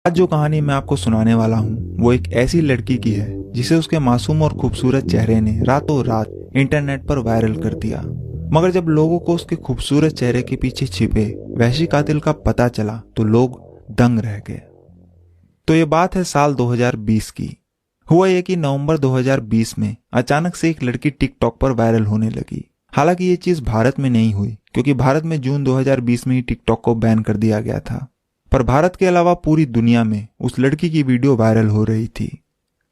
आज जो कहानी मैं आपको सुनाने वाला हूँ वो एक ऐसी लड़की की है जिसे उसके मासूम और खूबसूरत चेहरे ने रातों रात इंटरनेट पर वायरल कर दिया। मगर जब लोगों को उसके खूबसूरत चेहरे के पीछे छिपे वहशी कातिल का पता चला तो लोग दंग रह गए। तो ये बात है साल 2020 की। हुआ ये कि नवंबर 2020 में अचानक से एक लड़की टिकटॉक पर वायरल होने लगी। हालांकि ये चीज भारत में नहीं हुई क्योंकि भारत में जून 2020 में ही टिकटॉक को बैन कर दिया गया था, पर भारत के अलावा पूरी दुनिया में उस लड़की की वीडियो वायरल हो रही थी।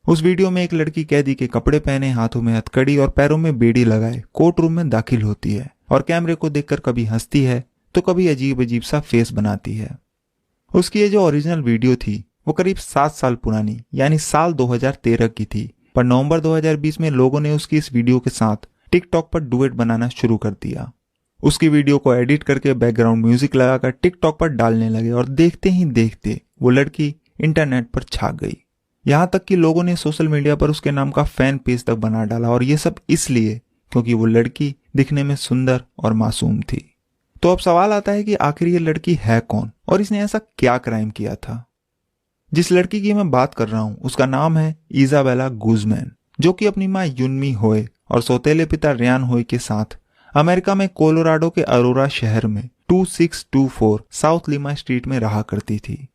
उस वीडियो में एक लड़की कैदी के कपड़े पहने, हाथों में हथकड़ी और पैरों में बेड़ी लगाए कोर्ट रूम में दाखिल होती है और कैमरे को देखकर कभी हंसती है तो कभी अजीब अजीब सा फेस बनाती है। उसकी ये जो ओरिजिनल वीडियो थी वो करीब 7 साल पुरानी यानी साल 2013 की थी, पर नवंबर 2020 में लोगों ने उसकी इस वीडियो के साथ टिकटॉक पर डुएट बनाना शुरू कर दिया। उसकी वीडियो को एडिट करके बैकग्राउंड म्यूजिक लगाकर टिकटॉक पर डालने लगे और देखते ही देखते वो लड़की इंटरनेट पर छा गई। यहां तक कि लोगों ने सोशल मीडिया पर उसके नाम का फैन पेज तक बना डाला, और ये सब इसलिए क्योंकि वो लड़की दिखने में सुंदर और मासूम थी। तो अब सवाल आता है कि आखिर ये लड़की है कौन और इसने ऐसा क्या क्राइम किया था। जिस लड़की की मैं बात कर रहा हूं उसका नाम है इजाबेला गुजमैन, जो कि अपनी मां युनमी होए और सौतेले पिता रियान होए के साथ अमेरिका में कोलोराडो के अरोरा शहर में 2624 साउथ लिमा स्ट्रीट में रहा करती थी।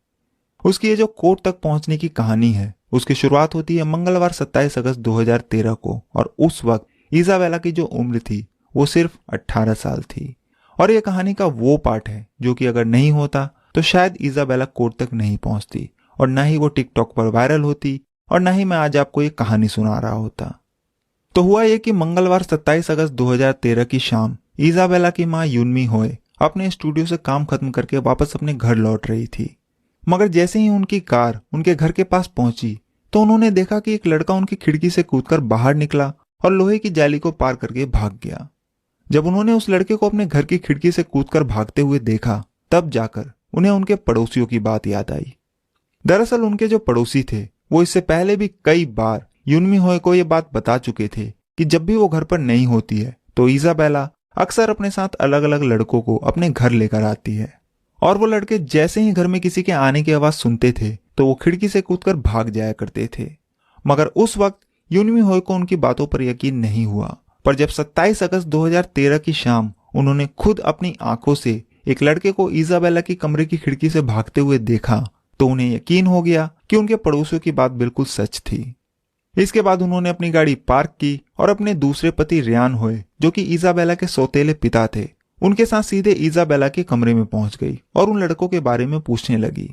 उसकी ये जो कोर्ट तक पहुंचने की कहानी है उसकी शुरुआत होती है मंगलवार 27 अगस्त 2013 को, और उस वक्त इजाबेला की जो उम्र थी वो सिर्फ 18 साल थी। और ये कहानी का वो पार्ट है जो कि अगर नहीं होता तो शायद इजाबेला कोर्ट तक नहीं पहुंचती और ना ही वो टिकटॉक पर वायरल होती और ना ही मैं आज आपको ये कहानी सुना रहा होता। तो हुआ ये कि मंगलवार 27 अगस्त 2013 की शाम इजाबेला की मां युनमी होए अपने स्टूडियो से काम खत्म करके वापस अपने घर लौट रही थी। मगर जैसे ही उनकी कार उनके घर के पास पहुंची तो उन्होंने देखा कि एक लड़का उनकी खिड़की से कूदकर बाहर निकला और लोहे की जाली को पार करके भाग गया। जब उन्होंने उस लड़के को अपने घर की खिड़की से कूदकर भागते हुए देखा तब जाकर उन्हें उनके पड़ोसियों की बात याद आई। दरअसल उनके जो पड़ोसी थे वो इससे पहले भी कई बार युनमी होए को ये बात बता चुके थे कि जब भी वो घर पर नहीं होती है तो इजाबेला अक्सर अपने साथ अलग अलग लड़कों को अपने घर लेकर आती है, और वो लड़के जैसे ही घर में किसी के आने की आवाज सुनते थे तो वो खिड़की से कूदकर भाग जाया करते थे। मगर उस वक्त युनमी होए को उनकी बातों पर यकीन नहीं हुआ, पर जब 27 अगस्त 2013 की शाम उन्होंने खुद अपनी आंखों से एक लड़के को इजाबेला की कमरे की खिड़की से भागते हुए देखा तो उन्हें यकीन हो गया कि उनके पड़ोसियों की बात बिल्कुल सच थी। इसके बाद उन्होंने अपनी गाड़ी पार्क की और अपने दूसरे पति रियान होए, जो कि इजाबेला के सौतेले पिता थे, उनके साथ सीधे इजाबेला के कमरे में पहुंच गई और उन लड़कों के बारे में पूछने लगी।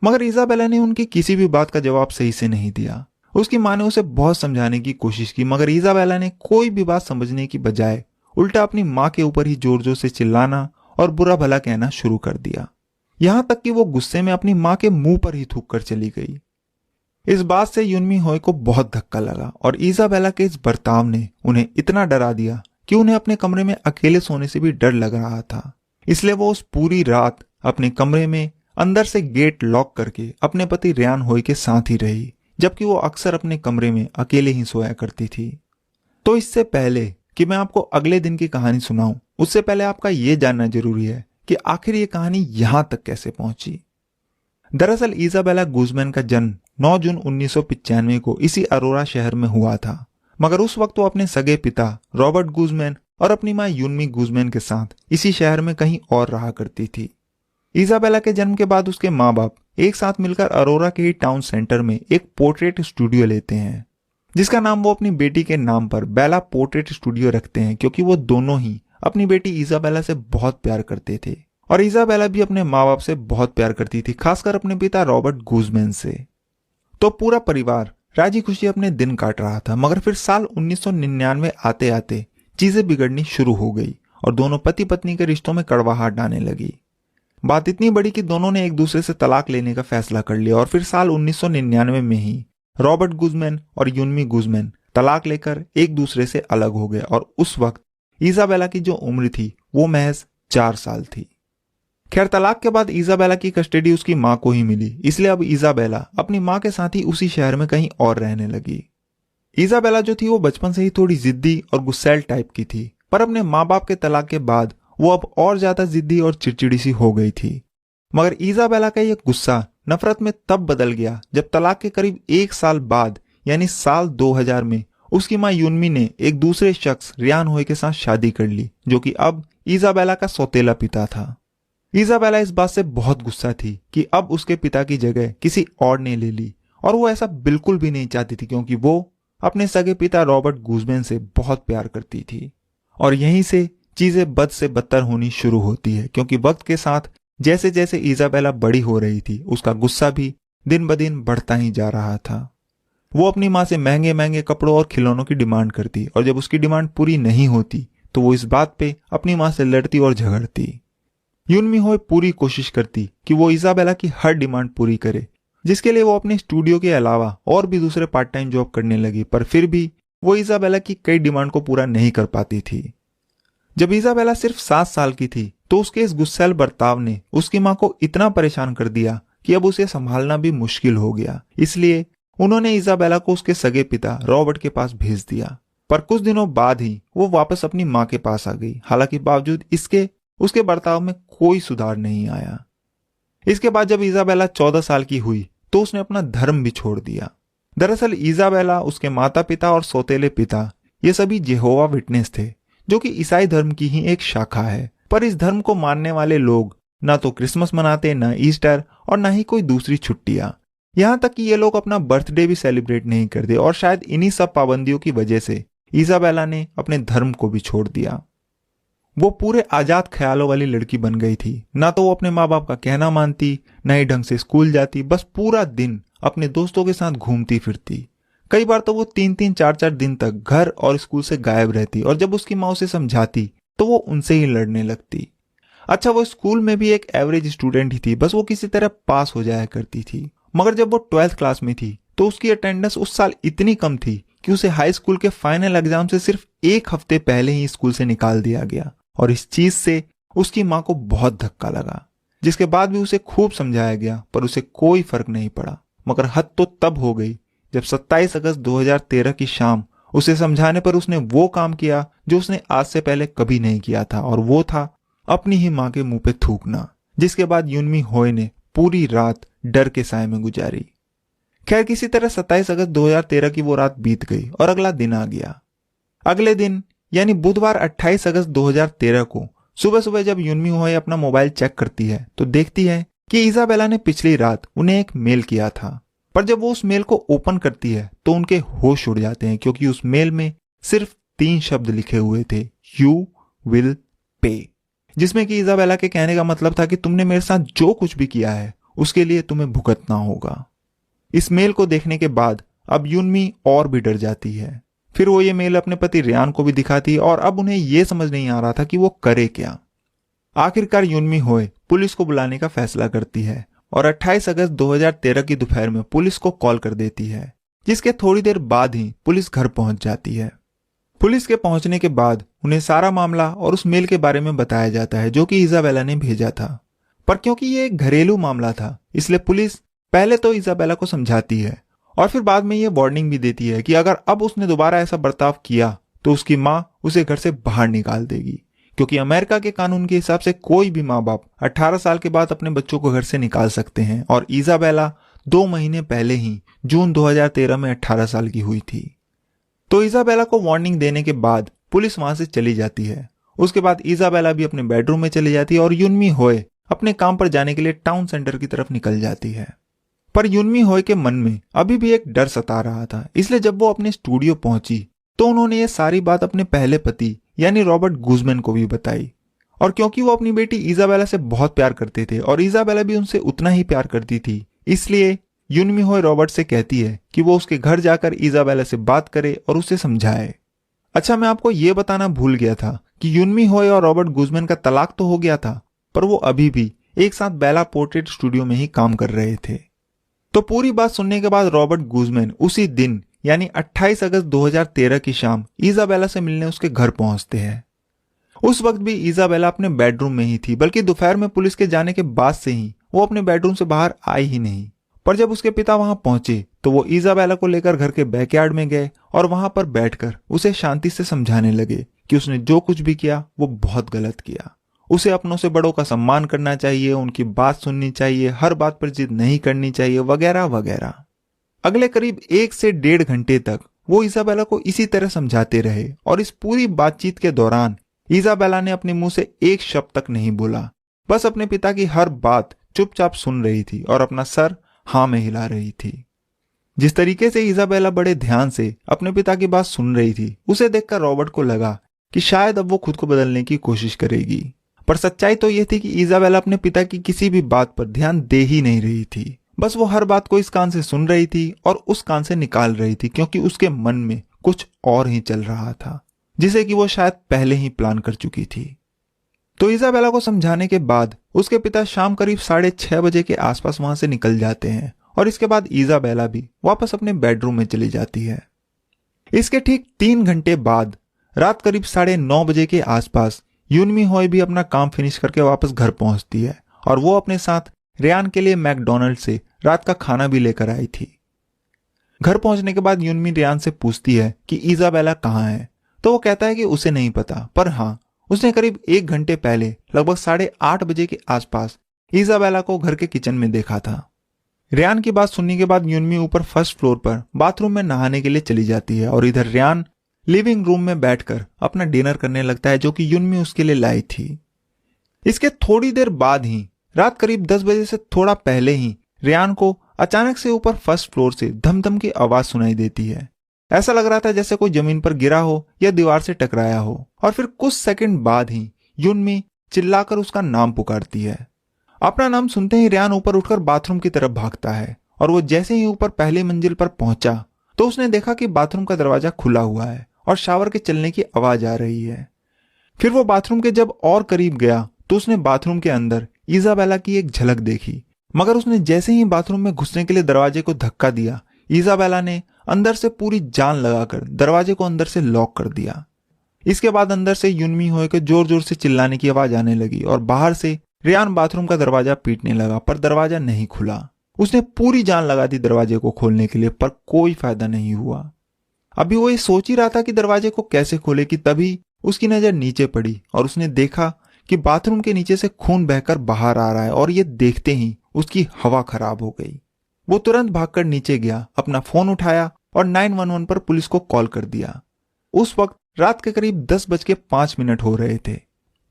मगर इजाबेला ने उनकी किसी भी बात का जवाब सही से नहीं दिया। उसकी मां ने उसे बहुत समझाने की कोशिश की, मगर इजाबेला ने कोई भी बात समझने की बजाय उल्टा अपनी मां के ऊपर ही जोर जोर से चिल्लाना और बुरा भला कहना शुरू कर दिया। यहां तक कि वो गुस्से में अपनी मां के मुंह पर ही थूक कर चली गई। इस बात से युनमी होए को बहुत धक्का लगा और इजाबेला के इस बर्ताव ने उन्हें इतना डरा दिया कि उन्हें अपने कमरे में अकेले सोने से भी डर लग रहा था। इसलिए वो उस पूरी रात अपने कमरे में अंदर से गेट लॉक करके अपने पति रियान होए के साथ ही रही, जबकि वो अक्सर अपने कमरे में अकेले ही सोया करती थी। तो इससे पहले कि मैं आपको अगले दिन की कहानी सुनाऊं उससे पहले आपका ये जानना जरूरी है कि आखिर ये कहानी यहां तक कैसे पहुंची। दरअसल इजाबेला गुजमैन का जन्म 9 जून 1995 को इसी अरोरा शहर में हुआ था, मगर उस वक्त वो अपने सगे पिता रॉबर्ट गुजमैन और अपनी मां युनमी गुजमैन के साथ इसी शहर में कहीं और रहा करती थी। इजाबेला के जन्म के बाद उसके माँ बाप एक साथ मिलकर अरोरा के ही टाउन सेंटर में एक पोर्ट्रेट स्टूडियो लेते हैं, जिसका नाम वो अपनी बेटी के नाम पर बेला पोर्ट्रेट स्टूडियो रखते हैं, क्योंकि वो दोनों ही अपनी बेटी इजाबेला से बहुत प्यार करते थे और इजाबेला भी अपने माँ बाप से बहुत प्यार करती थी, खासकर अपने पिता रॉबर्ट गुजमैन से। तो पूरा परिवार राजी खुशी अपने दिन काट रहा था। मगर फिर साल 1999 आते आते चीजें बिगड़नी शुरू हो गई और दोनों पति पत्नी के रिश्तों में कड़वाहट आने लगी। बात इतनी बड़ी कि दोनों ने एक दूसरे से तलाक लेने का फैसला कर लिया और फिर साल 1999 में ही रॉबर्ट गुजमैन और युनमी गुजमैन तलाक लेकर एक दूसरे से अलग हो गए, और उस वक्त इजाबेला की जो उम्र थी वो महज 4 साल थी। खैर, तलाक के बाद इजाबेला की कस्टडी उसकी मां को ही मिली, इसलिए अब इजाबेला अपनी मां के साथ ही उसी शहर में कहीं और रहने लगी। इजाबेला जो थी वो बचपन से ही थोड़ी जिद्दी और गुस्सैल टाइप की थी, पर अपने माँ बाप के तलाक के बाद वो अब और ज्यादा जिद्दी और चिड़चिड़ी सी हो गई थी। मगर इजाबेला का ये गुस्सा नफरत में तब बदल गया जब तलाक के करीब 1 साल बाद यानी साल 2000 में उसकी मां युनमी ने एक दूसरे शख्स रियान होए के साथ शादी कर ली, जो कि अब इजाबेला का सौतेला पिता था। इजाबेला इस बात से बहुत गुस्सा थी कि अब उसके पिता की जगह किसी और ने ले ली, और वो ऐसा बिल्कुल भी नहीं चाहती थी क्योंकि वो अपने सगे पिता रॉबर्ट गुज़मैन से बहुत प्यार करती थी। और यहीं से चीजें बद से बदतर होनी शुरू होती है, क्योंकि वक्त के साथ जैसे जैसे इजाबेला बड़ी हो रही थी उसका गुस्सा भी दिन ब दिन बढ़ता ही जा रहा था। वो अपनी माँ से महंगे महंगे कपड़ों और खिलौनों की डिमांड करती, और जब उसकी डिमांड पूरी नहीं होती तो वो इस बात पे अपनी माँ से लड़ती और झगड़ती। युनमी होए पूरी कोशिश करती कि वो इजाबेला की हर डिमांड पूरी करे, जिसके लिए वो अपने स्टूडियो के अलावा और भी दूसरे पार्ट टाइम जॉब करने लगी, पर फिर भी वो इजाबेला की कई डिमांड को पूरा नहीं कर पाती थी। जब इजाबेला सिर्फ 7 साल की थी तो उसके इस गुस्सैल बर्ताव ने उसकी माँ को इतना परेशान कर दिया कि अब उसे संभालना भी मुश्किल हो गया। इसलिए उन्होंने इजाबेला को उसके सगे पिता रॉबर्ट के पास भेज दिया। पर कुछ दिनों बाद ही वो वापस अपनी माँ के पास आ गई। हालांकि बावजूद इसके उसके बर्ताव में कोई सुधार नहीं आया। इसके बाद जब इजाबेला 14 साल की हुई तो उसने अपना धर्म भी छोड़ दिया। दरअसल इजाबेला, उसके माता पिता और सौतेले पिता ये सभी यहोवा विटनेस थे, जो कि ईसाई धर्म की ही एक शाखा है। पर इस धर्म को मानने वाले लोग ना तो क्रिसमस मनाते, ना ईस्टर और ना ही कोई दूसरी छुट्टियां। यहां तक कि ये लोग अपना बर्थडे भी सेलिब्रेट नहीं करते, और शायद इन्हीं सब पाबंदियों की वजह से इजाबेला ने अपने धर्म को भी छोड़ दिया। वो पूरे आजाद ख्यालों वाली लड़की बन गई थी। ना तो वो अपने माँ बाप का कहना मानती, ना ही ढंग से स्कूल जाती, बस पूरा दिन अपने दोस्तों के साथ घूमती फिरती। कई बार तो वो 3-3, 4-4 दिन तक घर और स्कूल से गायब रहती, और जब उसकी माँ उसे समझाती तो वो उनसे ही लड़ने लगती। अच्छा, वो स्कूल में भी एक एवरेज स्टूडेंट ही थी, बस वो किसी तरह पास हो जाया करती थी। मगर जब वो 12th क्लास में थी तो उसकी अटेंडेंस उस साल इतनी कम थी कि उसे हाई स्कूल के फाइनल एग्जाम से सिर्फ 1 हफ्ते पहले ही स्कूल से निकाल दिया गया। और इस चीज से उसकी माँ को बहुत धक्का लगा, जिसके बाद भी उसे खूब समझाया गया, पर उसे कोई फर्क नहीं पड़ा। मगर हद तो तब हो गई जब 27 अगस्त 2013 की शाम उसे समझाने पर उसने वो काम किया जो उसने आज से पहले कभी नहीं किया था, और वो था अपनी ही माँ के मुंह पे थूकना। जिसके बाद युनमी होए ने पूरी रात डर के साए में गुजारी। खैर, किसी तरह 27 अगस्त 2013 की वो रात बीत गई और अगला दिन आ गया। अगले दिन यानी बुधवार 28 अगस्त 2013 को सुबह सुबह जब युनमी होए अपना मोबाइल चेक करती है तो देखती है कि इजाबेला ने पिछली रात उन्हें एक मेल किया था। पर जब वो उस मेल को ओपन करती है तो उनके होश उड़ जाते हैं, क्योंकि उस मेल में सिर्फ 3 शब्द लिखे हुए थे, यू विल पे, जिसमें कि इजाबेला के कहने का मतलब था कि तुमने मेरे साथ जो कुछ भी किया है उसके लिए तुम्हें भुगतना होगा। इस मेल को देखने के बाद अब युनमी और भी डर जाती है। फिर वो ये मेल अपने पति रियान को भी दिखाती, और अब उन्हें यह समझ नहीं आ रहा था कि वो करे क्या। आखिरकार युनमी होए पुलिस को बुलाने का फैसला करती है और 28 अगस्त 2013 की दोपहर में पुलिस को कॉल कर देती है, जिसके थोड़ी देर बाद ही पुलिस घर पहुंच जाती है। पुलिस के पहुंचने के बाद उन्हें सारा मामला और उस मेल के बारे में बताया जाता है जो कि इजाबेला ने भेजा था। पर क्योंकि ये एक घरेलू मामला था, इसलिए पुलिस पहले तो इजाबेला को समझाती है और फिर बाद में ये वार्निंग भी देती है कि अगर अब उसने दोबारा ऐसा बर्ताव किया तो उसकी माँ उसे घर से बाहर निकाल देगी, क्योंकि अमेरिका के कानून के हिसाब से कोई भी माँ बाप 18 साल के बाद अपने बच्चों को घर से निकाल सकते हैं, और इजाबेला 2 महीने पहले ही जून 2013 में 18 साल की हुई थी। तो इजाबेला को वार्निंग देने के बाद पुलिस वहां से चली जाती है। उसके बाद इजाबेला भी अपने बेडरूम में चली जाती है और युनमी होए अपने काम पर जाने के लिए टाउन सेंटर की तरफ निकल जाती है। पर युनमी होए के मन में अभी भी एक डर सता रहा था, इसलिए जब वो अपने स्टूडियो पहुंची तो उन्होंने ये सारी बात अपने पहले पति यानी रॉबर्ट गुज़मैन को भी बताई। और क्योंकि वो अपनी बेटी इजाबेला से बहुत प्यार करते थे और इजाबेला भी उनसे उतना ही प्यार करती थी, इसलिए युनमी होए रॉबर्ट से कहती है कि वो उसके घर जाकर इजाबेला से बात करे और उसे समझाए। अच्छा, मैं आपको ये बताना भूल गया था कि युनमी होए और रॉबर्ट गुज़मैन का तलाक तो हो गया था, पर वो अभी भी एक साथ बेला पोर्ट्रेट स्टूडियो में ही काम कर रहे थे। तो पूरी बात सुनने के बाद रॉबर्ट गुज़मैन उसी दिन यानी 28 अगस्त 2013 की शाम इजाबेला से मिलने उसके घर पहुंचते हैं। उस वक्त भी इजाबेला अपने बेडरूम में ही थी, बल्कि दोपहर में पुलिस के जाने के बाद से ही वो अपने बेडरूम से बाहर आई ही नहीं। पर जब उसके पिता वहां पहुंचे तो वो इजाबेला को लेकर घर के बैकयार्ड में गए और वहां पर बैठकर उसे शांति से समझाने लगे कि उसने जो कुछ भी किया वो बहुत गलत किया उसे अपनों से बड़ों का सम्मान करना चाहिए, उनकी बात सुननी चाहिए, हर बात पर जिद नहीं करनी चाहिए, वगैरह वगैरह। अगले करीब 1 से 1.5 घंटे तक वो इजाबेला को इसी तरह समझाते रहे और इस पूरी बातचीत के दौरान इजाबेला ने अपने मुंह से एक शब्द तक नहीं बोला, बस अपने पिता की हर बात चुपचाप सुन रही थी और अपना सर हाँ में हिला रही थी। जिस तरीके से इजाबेला बड़े ध्यान से अपने पिता की बात सुन रही थी, उसे देखकर रॉबर्ट को लगा कि शायद अब वो खुद को बदलने की कोशिश करेगी। पर सच्चाई तो यह थी कि इजाबेला अपने पिता की किसी भी बात पर ध्यान दे ही नहीं रही थी। बस वो हर बात को इस कान से सुन रही थी और उस कान से निकाल रही थी, क्योंकि उसके मन में कुछ और ही चल रहा था, जिसे कि वो शायद पहले ही प्लान कर चुकी थी। तो इजाबेला को समझाने के बाद उसके पिता शाम करीब 6:30 के आसपास वहां से निकल जाते हैं और इसके बाद इजाबेला भी वापस अपने बेडरूम में चली जाती है। इसके ठीक 3 घंटे बाद रात करीब 9:30 के आसपास यूनमी होय भी अपना काम फिनिश करके वापस घर पहुंचती है और वो अपने साथ रेयान के लिए मैकडोनल्ड से रात का खाना भी लेकर आई थी। घर पहुंचने के बाद यूनमी रेयान से पूछती है कि इजाबेला कहाँ है, तो वो कहता है कि उसे नहीं पता, पर हाँ उसने करीब 1 घंटे पहले लगभग 8:30 के आसपास इजाबेला को घर के किचन में देखा था। रेयान की बात सुनने के बाद यूनमी ऊपर फर्स्ट फ्लोर पर बाथरूम में नहाने के लिए चली जाती है और इधर रेयान लिविंग रूम में बैठकर अपना डिनर करने लगता है, जो कि यूनमी उसके लिए लाई थी। इसके थोड़ी देर बाद ही रात करीब 10 बजे से थोड़ा पहले ही रेयान को अचानक से ऊपर फर्स्ट फ्लोर से धमधम की आवाज सुनाई देती है। ऐसा लग रहा था जैसे कोई जमीन पर गिरा हो या दीवार से टकराया हो। और फिर कुछ सेकंड बाद ही यूनमी चिल्लाकर उसका नाम पुकारती है। अपना नाम सुनते ही रेयान ऊपर उठकर बाथरूम की तरफ भागता है और वो जैसे ही ऊपर पहली मंजिल पर पहुंचा तो उसने देखा कि बाथरूम का दरवाजा खुला हुआ है और शावर के चलने की आवाज आ रही है। फिर वो बाथरूम के जब और करीब गया तो उसने बाथरूम के अंदर इजाबेला की एक झलक देखी, मगर उसने जैसे ही बाथरूम में घुसने के लिए दरवाजे को धक्का दिया, इजाबेला ने अंदर से पूरी जान लगाकर दरवाजे को अंदर से लॉक कर दिया। इसके बाद अंदर से यूनमी होए के जोर जोर से चिल्लाने की आवाज आने लगी और बाहर से रेयान बाथरूम का दरवाजा पीटने लगा, पर दरवाजा नहीं खुला। उसने पूरी जान लगा दी दरवाजे को खोलने के लिए, पर कोई फायदा नहीं हुआ। अभी वो ये सोच ही रहा था कि दरवाजे को कैसे खोले कि तभी उसकी नजर नीचे पड़ी और उसने देखा कि बाथरूम के नीचे से खून बहकर बाहर आ रहा है और ये देखते ही उसकी हवा खराब हो गई। वो तुरंत भागकर नीचे गया, अपना फोन उठाया और 911 पर पुलिस को कॉल कर दिया। उस वक्त रात के करीब 10:05 हो रहे थे।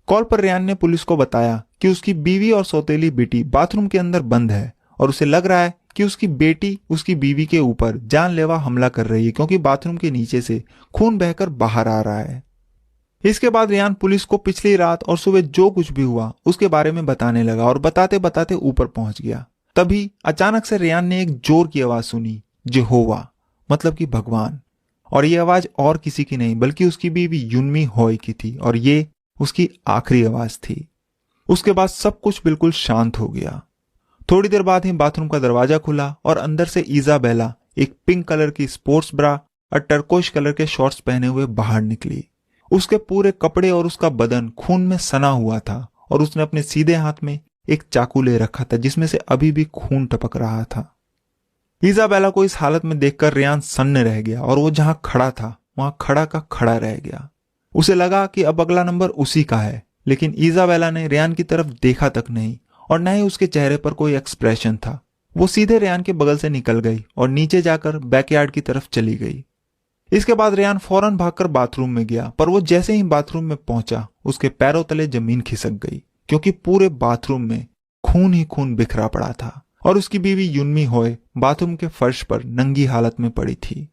कॉल पर रेयान ने पुलिस को बताया कि उसकी बीवी और सौतेली बेटी बाथरूम के अंदर बंद है और उसे लग रहा है कि उसकी बेटी उसकी बीवी के ऊपर जानलेवा हमला कर रही है, क्योंकि बाथरूम के नीचे से खून बहकर बाहर आ रहा है। इसके बाद रेयान पुलिस को पिछली रात और सुबह जो कुछ भी हुआ उसके बारे में बताने लगा और बताते बताते ऊपर पहुंच गया। तभी अचानक से रेयान ने एक जोर की आवाज सुनी, यहोवा मतलब कि भगवान। और ये आवाज और किसी की नहीं बल्कि उसकी बीवी यूनमी होय की थी और ये उसकी आखिरी आवाज थी। उसके बाद सब कुछ बिल्कुल शांत हो गया। थोड़ी देर बाद ही बाथरूम का दरवाजा खुला और अंदर से इजाबेला एक पिंक कलर की स्पोर्ट्स ब्रा और टर्कोइश कलर के शॉर्ट्स पहने हुए बाहर निकली। उसके पूरे कपड़े और उसका बदन खून में सना हुआ था और उसने अपने सीधे हाथ में एक चाकू ले रखा था जिसमें से अभी भी खून टपक रहा था। इजाबेला को इस हालत में देखकर रेयान सन्न रह गया और वो जहां खड़ा था वहां खड़ा का खड़ा रह गया। उसे लगा कि अब अगला नंबर उसी का है, लेकिन इजाबेला ने रेयान की तरफ देखा तक नहीं और न ही उसके चेहरे पर कोई एक्सप्रेशन था। वो सीधे रेयान के बगल से निकल गई और नीचे जाकर बैकयार्ड की तरफ चली गई। इसके बाद रेयान फौरन भागकर बाथरूम में गया, पर वो जैसे ही बाथरूम में पहुंचा उसके पैरों तले जमीन खिसक गई, क्योंकि पूरे बाथरूम में खून ही खून बिखरा पड़ा था और उसकी बीवी यूनमी होय बाथरूम के फर्श पर नंगी हालत में पड़ी थी।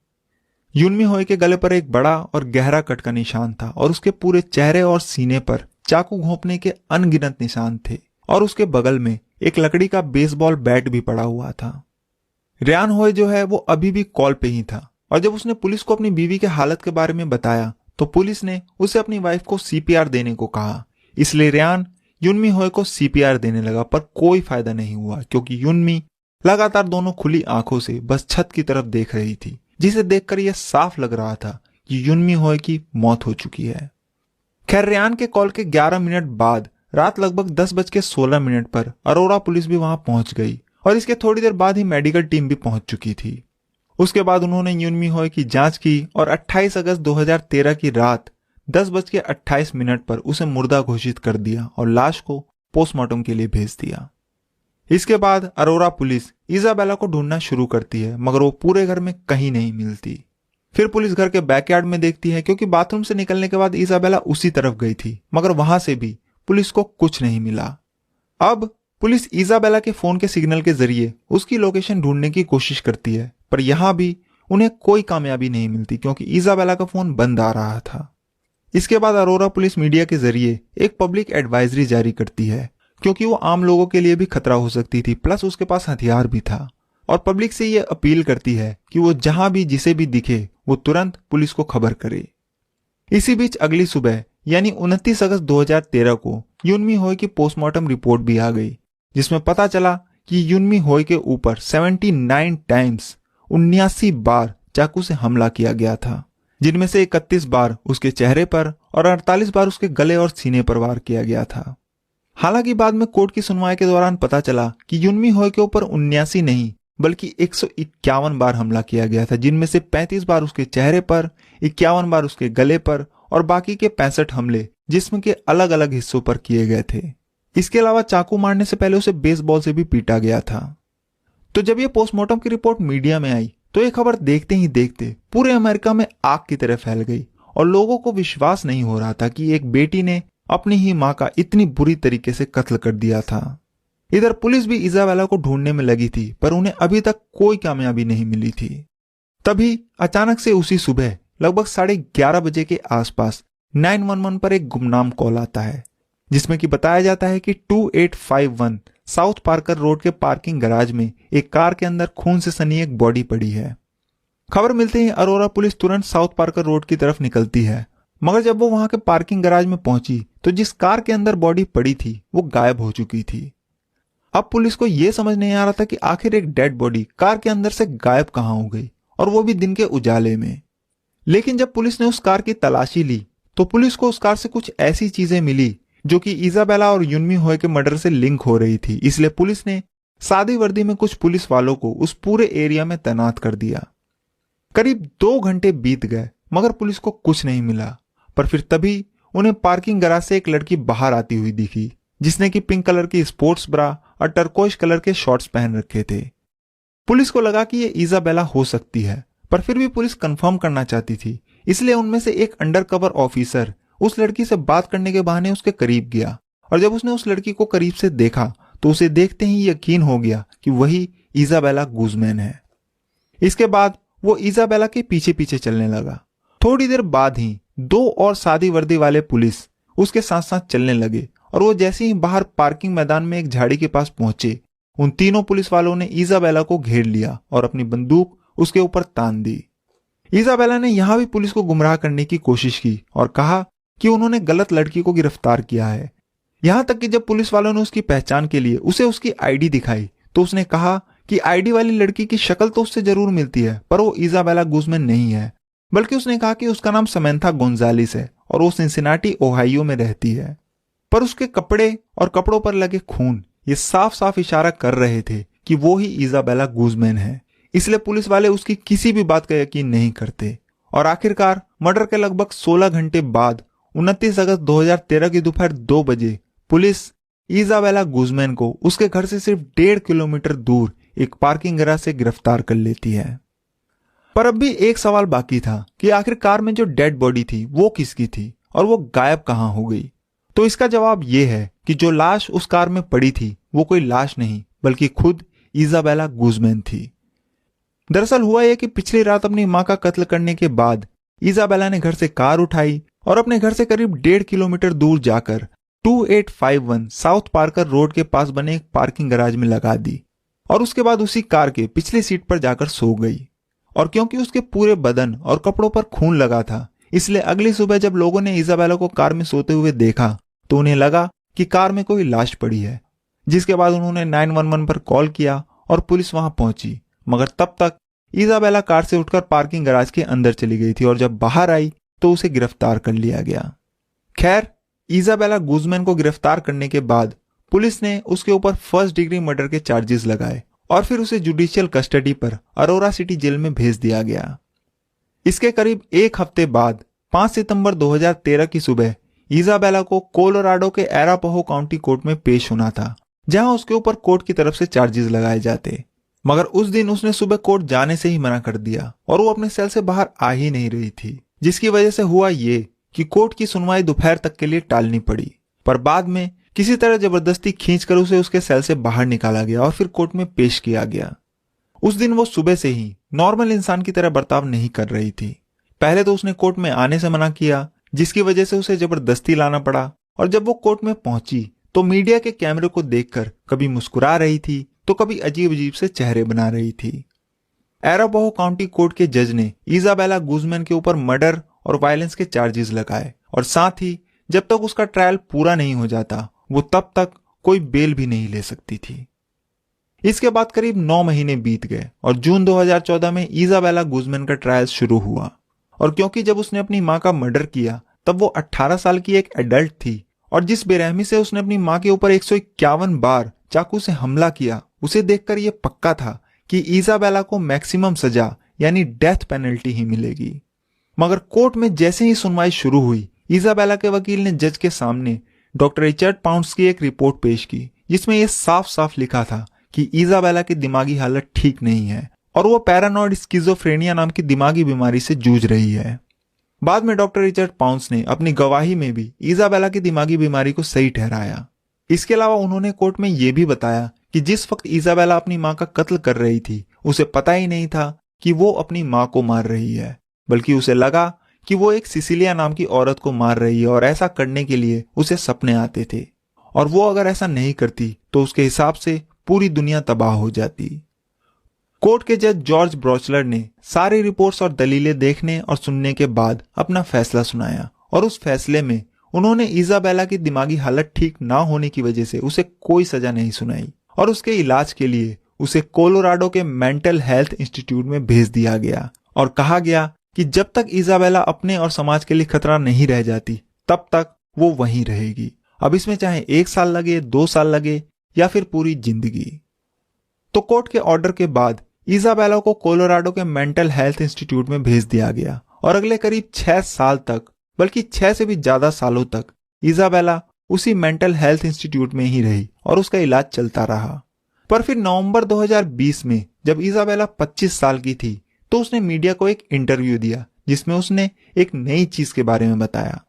यूनमी होय के गले पर एक बड़ा और गहरा कट का निशान था और उसके पूरे चेहरे और सीने पर चाकू घोंपने के अनगिनत निशान थे और उसके बगल में एक लकड़ी का बेसबॉल बैट भी पड़ा हुआ था। रेयान होय जो है वो अभी भी कॉल पे ही था और जब उसने पुलिस को अपनी बीवी के हालत के बारे में बताया तो पुलिस ने उसे अपनी वाइफ को सीपीआर देने को कहा। इसलिए रेयान यूनमी होय को सीपीआर देने लगा, पर कोई फायदा नहीं हुआ, क्योंकि यूनमी लगातार दोनों खुली आंखों से बस छत की तरफ देख रही थी, जिसे देखकर यह साफ लग रहा था कि यूनमी होय की मौत हो चुकी है। खैर, रेयान के कॉल के 11 मिनट बाद रात लगभग 10:16 पर अरोरा पुलिस भी वहां पहुंच गई और इसके थोड़ी देर बाद ही मेडिकल टीम भी पहुंच चुकी थी। उसके बाद उन्होंने यूनमी होय की जांच की और 28 अगस्त 2013 की रात 10:28 पर उसे मुर्दा घोषित कर दिया और लाश को पोस्टमार्टम के लिए भेज दिया। इसके बाद अरोरा पुलिस इजाबेला को ढूंढना शुरू करती है, मगर वो पूरे घर में कहीं नहीं मिलती। फिर पुलिस घर के बैकयार्ड में देखती है, क्योंकि बाथरूम से निकलने के बाद इजाबेला उसी तरफ गई थी, मगर वहां से भी पुलिस को कुछ नहीं मिला। अब पुलिस इजाबेला के फोन के सिग्नल के जरिए उसकी लोकेशन ढूंढने की कोशिश करती है, पर यहां भी उन्हें कोई कामयाबी नहीं मिलती, क्योंकि इजाबेला का फोन बंद आ रहा था। इसके बाद अरोरा पुलिस मीडिया के जरिए एक पब्लिक एडवाइजरी जारी करती है, क्योंकि वो आम लोगों के लिए भी खतरा हो सकती थी, प्लस उसके पास हथियार भी था, और पब्लिक से ये अपील करती है कि वो जहां भी जिसे भी दिखे वो तुरंत पुलिस को खबर करे। इसी बीच अगली सुबह यानी 29 अगस्त 2013 को युनमी होय की पोस्टमार्टम रिपोर्ट भी आ गई, जिसमें पता चला कि युनमी होय के ऊपर 79 टाइम्स 79 बार चाकू से हमला किया गया था, जिनमें से 31 बार उसके चेहरे पर और 48 बार उसके गले और सीने पर वार किया गया था। हालांकि बाद में कोर्ट की सुनवाई के दौरान पता चला कि युनमी होय के ऊपर 79 नहीं बल्कि 151 बार हमला किया गया था, जिनमें से 35 बार उसके चेहरे पर, 51 बार उसके गले पर और बाकी के 65 हमले जिस्म के अलग अलग हिस्सों पर किए गए थे। इसके अलावा चाकू मारने से पहले उसे बेसबॉल से भी पीटा गया था। तो जब यह पोस्टमार्टम की रिपोर्ट मीडिया में आई तो यह खबर देखते ही देखते पूरे अमेरिका में आग की तरह फैल गई और लोगों को विश्वास नहीं हो रहा था कि एक बेटी ने अपनी ही मां का इतनी बुरी तरीके से कत्ल कर दिया था। इधर पुलिस भी इजाबेला को ढूंढने में लगी थी, पर उन्हें अभी तक कोई कामयाबी नहीं मिली थी। तभी अचानक से उसी सुबह लगभग 11:30 बजे के आसपास 911 पर एक गुमनाम कॉल आता है, जिसमें कि बताया जाता है कि 2851 साउथ पार्कर रोड के पार्किंग गैराज में एक कार के अंदर खून से सनी एक बॉडी पड़ी है। खबर मिलते ही अरोरा पुलिस तुरंत साउथ पार्कर रोड की तरफ निकलती है, मगर जब वो वहां के पार्किंग गैराज में पहुंची तो जिस कार के अंदर बॉडी पड़ी थी वो गायब हो चुकी थी। अब पुलिस को यह समझ नहीं आ रहा था कि आखिर एक डेड बॉडी कार के अंदर से गायब कहां हो गई, और वो भी दिन के उजाले में। लेकिन जब पुलिस ने उस कार की तलाशी ली तो पुलिस को उस कार से कुछ ऐसी चीजें मिली जो कि इजाबेला और युनमी होय के मर्डर से लिंक हो रही थी। इसलिए पुलिस ने सादी वर्दी में कुछ पुलिस वालों को उस पूरे एरिया में तैनात कर दिया। करीब 2 घंटे बीत गए मगर पुलिस को कुछ नहीं मिला, पर फिर तभी उन्हें पार्किंग गैराज से एक लड़की बाहर आती हुई दिखी, जिसने कि पिंक कलर की स्पोर्ट्स ब्रा और टर्कोइश कलर के शॉर्ट्स पहन रखे थे। पुलिस को लगा कि ये इजाबेला हो सकती है, पर फिर भी पुलिस कंफर्म करना चाहती थी, इसलिए उनमें से एक अंडरकवर ऑफिसर उस लड़की से बात करने के बहाने उसके करीब गया, और जब उसने उस लड़की को करीब से देखा तो उसे देखते ही यकीन हो गया कि वही इजाबेला गुजमैन है। इसके बाद वो इजाबेला के पीछे पीछे चलने लगा। थोड़ी देर बाद ही 2 और सादी वर्दी वाले पुलिस उसके साथ साथ चलने लगे, और वो जैसे ही बाहर पार्किंग मैदान में एक झाड़ी के पास पहुंचे, उन तीनों पुलिस वालों ने इजाबेला को घेर लिया और अपनी बंदूक उसके ऊपर तान दी। इजाबेला ने यहां भी पुलिस को गुमराह करने की कोशिश की और कहा कि उन्होंने गलत लड़की को गिरफ्तार किया है। यहां तक कि जब पुलिस वालों ने उसकी पहचान के लिए उसे उसकी आईडी दिखाई तो उसने कहा कि आईडी वाली लड़की की शक्ल तो उससे जरूर मिलती है, पर वो इजाबेला गुजमैन नहीं है, बल्कि उसने कहा कि उसका नाम समैंथा गोंजालिस है और वो सिंसिनाटी ओहायो में रहती है। पर उसके कपड़े और कपड़ों पर लगे खून ये साफ साफ इशारा कर रहे थे कि वो ही इजाबेला गुजमैन है, इसलिए पुलिस वाले उसकी किसी भी बात का यकीन नहीं करते। और आखिरकार मर्डर के लगभग 16 घंटे बाद 29 अगस्त 2013 की दोपहर 2 बजे पुलिस इजाबेला गुजमैन को उसके घर से सिर्फ 1.5 किलोमीटर दूर एक पार्किंग गैराज से गिरफ्तार कर लेती है। पर अब भी एक सवाल बाकी था कि आखिर कार में जो डेड बॉडी थी वो किसकी थी और वो गायब कहां हो गई। तो इसका जवाब यह है कि जो लाश उस कार में पड़ी थी वो कोई लाश नहीं बल्कि खुद इजाबेला गुजमैन थी। दरअसल हुआ यह कि पिछली रात अपनी मां का कत्ल करने के बाद इजाबेला ने घर से कार उठाई और अपने घर से करीब 1.5 किलोमीटर दूर जाकर 2851 साउथ पार्कर रोड के पास बने एक पार्किंग गैराज में लगा दी और उसके बाद उसी कार के पिछली सीट पर जाकर सो गई। और क्योंकि उसके पूरे बदन और कपड़ों पर खून लगा था, इसलिए अगली सुबह जब लोगों ने इजाबेला को कार में सोते हुए देखा तो उन्हें लगा कि कार में कोई लाश पड़ी है, जिसके बाद उन्होंने 911 पर कॉल किया और पुलिस वहां पहुंची। मगर तब तक इजाबेला कार से उठकर पार्किंग गैराज के अंदर चली गई थी और जब बाहर आई तो उसे गिरफ्तार कर लिया गया। खैर, इजाबेला गुजमैन को गिरफ्तार करने के बाद पुलिस ने उसके ऊपर फर्स्ट डिग्री मर्डर के चार्जेस लगाए और फिर उसे जुडिशियल कस्टडी पर अरोरा सिटी जेल में भेज दिया गया। इसके करीब 1 हफ्ते बाद 5 सितंबर 2013 की सुबह इजाबेला को कोलोराडो के एरापाहो काउंटी कोर्ट में पेश होना था, जहां उसके ऊपर कोर्ट की तरफ से चार्जेस लगाए जाते। मगर उस दिन उसने सुबह कोर्ट जाने से ही मना कर दिया और वो अपने सेल से बाहर आ ही नहीं रही थी, जिसकी वजह से हुआ ये कि कोर्ट की सुनवाई दोपहर तक के लिए टालनी पड़ी। पर बाद में किसी तरह जबरदस्ती खींचकर उसे उसके सेल से बाहर निकाला गया और फिर कोर्ट में पेश किया गया। उस दिन वो सुबह से ही नॉर्मल इंसान की तरह बर्ताव नहीं कर रही थी। पहले तो उसने कोर्ट में आने से मना किया, जिसकी वजह से उसे जबरदस्ती लाना पड़ा, और जब वो कोर्ट में पहुंची तो मीडिया के कैमरे को देखकर कभी मुस्कुरा रही थी तो कभी अजीब अजीब से चेहरे बना रही थी। एरापाहो काउंटी कोर्ट के जज ने इजाबेला गुज़मैन के ऊपर मर्डर और वायलेंस के चार्जेस लगाए, और साथ ही जब तक उसका ट्रायल पूरा नहीं हो जाता वो तब तक कोई बेल भी नहीं ले सकती थी। इसके बाद करीब 9 महीने बीत गए और जून 2014 में इजाबेला गुज़मैन का ट्रायल शुरू हुआ। और क्योंकि जब उसने अपनी मां का मर्डर किया तब वो 18 साल की एक एडल्ट थी, और जिस बेरहमी से उसने अपनी मां के ऊपर 151 बार चाकू से हमला किया, उसे देखकर यह पक्का था कि इजाबेला को मैक्सिमम सजा यानी डेथ पेनल्टी ही मिलेगी। मगर कोर्ट में जैसे ही सुनवाई शुरू हुई, इजाबेला के वकील ने जज के सामने डॉक्टर रिचर्ड पाउंड्स की एक रिपोर्ट पेश की, जिसमें यह साफ साफ लिखा था कि इजाबेला की दिमागी हालत ठीक नहीं है और वो पैरानॉइड स्किज़ोफ्रेनिया नाम की दिमागी बीमारी से जूझ रही है। बाद में डॉक्टर रिचर्ड पाउंड्स ने अपनी गवाही में भी इजाबेला की दिमागी बीमारी को सही ठहराया। इसके अलावा उन्होंने कोर्ट में यह भी बताया कि जिस वक्त इजाबेला अपनी मां का कत्ल कर रही थी, उसे पता ही नहीं था कि वो अपनी मां को मार रही है, बल्कि उसे लगा कि वो एक सिसिलिया नाम की औरत को मार रही है, और ऐसा करने के लिए उसे सपने आते थे, और वो अगर ऐसा नहीं करती तो उसके हिसाब से पूरी दुनिया तबाह हो जाती। कोर्ट के जज जॉर्ज ब्रोचलर ने सारी रिपोर्ट्स और दलीलें देखने और सुनने के बाद अपना फैसला सुनाया, और उस फैसले में उन्होंने इजाबेला की दिमागी हालत ठीक ना होने की वजह से उसे कोई सजा नहीं सुनाई, और उसके इलाज के लिए उसे कोलोराडो के मेंटल हेल्थ इंस्टीट्यूट में भेज दिया गया, और कहा गया कि जब तक इजाबेला अपने और समाज के लिए खतरा नहीं रह जाती तब तक वो वहीं रहेगी। अब इसमें चाहे 1 साल लगे, 2 साल लगे या फिर पूरी जिंदगी। तो कोर्ट के ऑर्डर के बाद इजाबेला को कोलोराडो के मेंटल हेल्थ इंस्टीट्यूट में भेज दिया गया, और अगले करीब 6 साल तक, बल्कि 6 से भी ज्यादा सालों तक इजाबेला उसी मेंटल हेल्थ इंस्टीट्यूट में ही रही और उसका इलाज चलता रहा। पर फिर नवंबर 2020 में जब इजाबेला 25 साल की थी तो उसने मीडिया को एक इंटरव्यू दिया, जिसमें उसने एक नई चीज के बारे में बताया।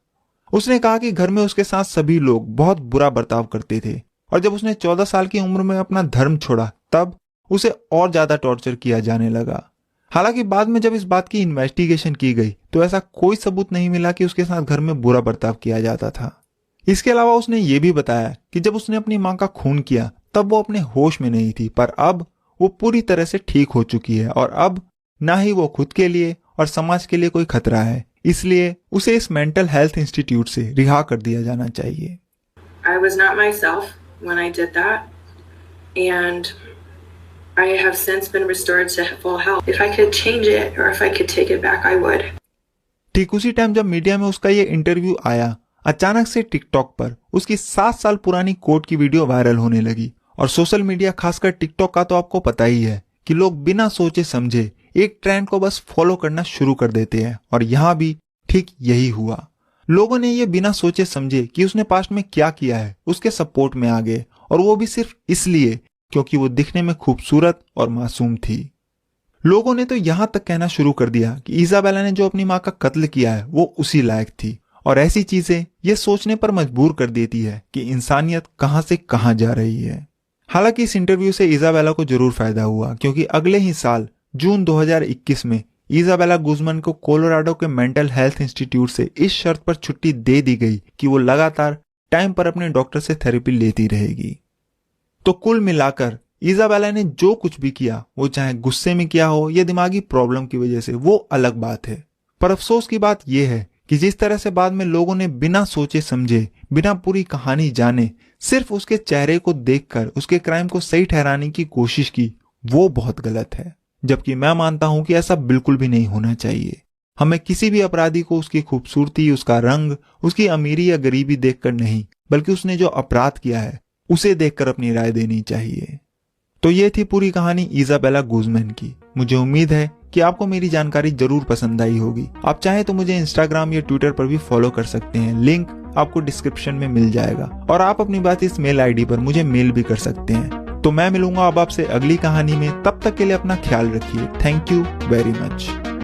उसने कहा कि घर में उसके साथ सभी लोग बहुत बुरा बर्ताव करते थे, और जब उसने 14 साल की उम्र में अपना धर्म छोड़ा तब उसे और ज्यादा टॉर्चर किया जाने लगा। हालांकि बाद में जब इस बात की इन्वेस्टिगेशन की गई तो ऐसा कोई सबूत नहीं मिला कि उसके साथ घर में बुरा बर्ताव किया जाता था। इसके अलावा उसने ये भी बताया कि जब उसने अपनी मां का खून किया तब वो अपने होश में नहीं थी, पर अब वो पूरी तरह से ठीक हो चुकी है, और अब ना ही वो खुद के लिए और समाज के लिए कोई खतरा है, इसलिए उसे इस मेंटल हेल्थ इंस्टीट्यूट से रिहा कर दिया जाना चाहिए। I was not myself when I did that, and I have since been restored to full health. If I could change it or if I could take it back, I would. ठीक उसी time जब media में उसका ये interview आया, अचानक से TikTok पर उसकी 7 साल पुरानी कोर्ट की वीडियो वायरल होने लगी। और सोशल मीडिया, खासकर टिकटॉक का तो आपको पता ही है कि लोग बिना सोचे समझे एक ट्रेंड को बस फॉलो करना शुरू कर देते हैं, और यहाँ भी ठीक यही हुआ। लोगों ने ये बिना सोचे समझे कि उसने पास्ट में क्या किया है उसके सपोर्ट में आ गए, और वो भी सिर्फ इसलिए क्योंकि वो दिखने में खूबसूरत और मासूम थी। लोगों ने तो यहां तक कहना शुरू कर दिया कि इजाबेला ने जो अपनी मां का कत्ल किया है वो उसी लायक थी, और ऐसी चीजें ये सोचने पर मजबूर कर देती है कि इंसानियत कहां से कहां जा रही है। हालांकि इस इंटरव्यू से इजाबेला को जरूर फायदा हुआ, क्योंकि अगले ही साल जून 2021 में इजाबेला गुज़मैन को कोलोराडो के मेंटल हेल्थ इंस्टीट्यूट से इस शर्त पर छुट्टी दे दी गई कि वो लगातार टाइम पर अपने डॉक्टर से थेरेपी लेती रहेगी। तो कुल मिलाकर इजाबेला ने जो कुछ भी किया, वो चाहे गुस्से में किया हो या दिमागी प्रॉब्लम की वजह से, वो अलग बात है। पर अफसोस की बात यह है कि जिस तरह से बाद में लोगों ने बिना सोचे समझे, बिना पूरी कहानी जाने, सिर्फ उसके चेहरे को देखकर उसके क्राइम को सही ठहराने की कोशिश की, वो बहुत गलत है। जबकि मैं मानता हूं कि ऐसा बिल्कुल भी नहीं होना चाहिए। हमें किसी भी अपराधी को उसकी खूबसूरती, उसका रंग, उसकी अमीरी या गरीबी देखकर नहीं, बल्कि उसने जो अपराध किया है उसे देखकर अपनी राय देनी चाहिए। तो ये थी पूरी कहानी इजाबेला गुज़मैन की। मुझे उम्मीद है कि आपको मेरी जानकारी जरूर पसंद आई होगी। आप चाहें तो मुझे इंस्टाग्राम या ट्विटर पर भी फॉलो कर सकते हैं, लिंक आपको डिस्क्रिप्शन में मिल जाएगा। और आप अपनी बात इस मेल आईडी पर मुझे मेल भी कर सकते हैं। तो मैं मिलूंगा अब आपसे अगली कहानी में, तब तक के लिए अपना ख्याल रखिए। Thank you very much.